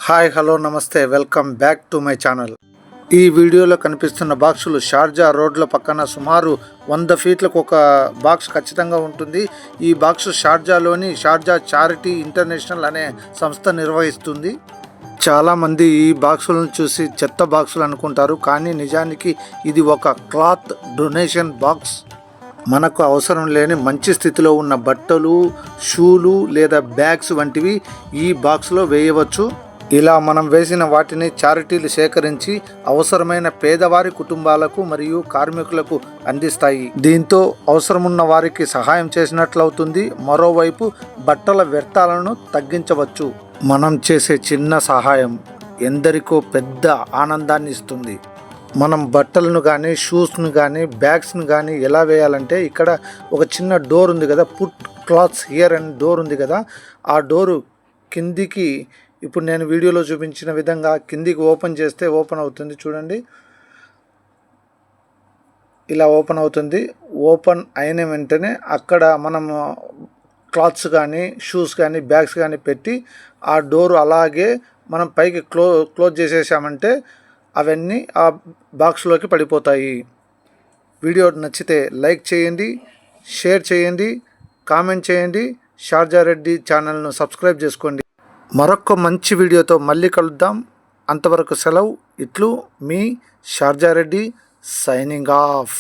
Hi hello నమస్తే welcome back to my channel. ఈ వీడియోలో కనిపిస్తున్న బాక్సులు షార్జా రోడ్ల పక్కన సుమారు 100 ఫీట్లకు ఒక బాక్స్ ఖచ్చితంగా ఉంటుంది. ఈ బాక్స్ షార్జాలోని షార్జా చారిటీ ఇంటర్నేషనల్ అనే సంస్థ నిర్వహిస్తుంది. చాలామంది ఈ బాక్సులను చూసి చెత్త బాక్సులు అనుకుంటారు, కానీ నిజానికి ఇది ఒక క్లాత్ డొనేషన్ బాక్స్. మనకు అవసరం లేని మంచి స్థితిలో ఉన్న బట్టలు, షూలు లేదా బ్యాగ్స్ వంటివి ఈ బాక్స్లో వేయవచ్చు. ఇలా మనం వేసిన వాటిని చారిటీలు సేకరించి అవసరమైన పేదవారి కుటుంబాలకు మరియు కార్మికులకు అందిస్తాయి. దీంతో అవసరమున్న వారికి సహాయం చేసినట్లవుతుంది. మరోవైపు బట్టల వ్యర్థాలను తగ్గించవచ్చు. మనం చేసే చిన్న సహాయం ఎందరికో పెద్ద ఆనందాన్ని ఇస్తుంది. మనం బట్టలను కానీ షూస్ను కానీ బ్యాగ్స్ను కానీ ఎలా వేయాలంటే, ఇక్కడ ఒక చిన్న డోర్ ఉంది కదా, put clothes here and door ఉంది కదా, ఆ డోరు కిందికి ఇప్పుడు నేను వీడియోలో చూపించిన విధంగా కిందికి ఓపెన్ చేస్తే ఓపెన్ అవుతుంది. చూడండి, ఇలా ఓపెన్ అవుతుంది. ఓపెన్ అయిన వెంటనే అక్కడ మనం క్లాత్స్ కానీ షూస్ కానీ బ్యాగ్స్ కానీ పెట్టి ఆ డోరు అలాగే మనం పైకి క్లోజ్ చేసేసామంటే అవన్నీ ఆ బాక్స్లోకి పడిపోతాయి. వీడియో నచ్చితే లైక్ చేయండి, షేర్ చేయండి, కామెంట్ చేయండి. షార్జా రెడ్డి ఛానల్ను సబ్స్క్రైబ్ చేసుకోండి. మరొక మంచి వీడియోతో మళ్ళీ కలుద్దాం. అంతవరకు సెలవు. ఇట్లు మీ షార్జా రెడ్డి సైనింగ్ ఆఫ్.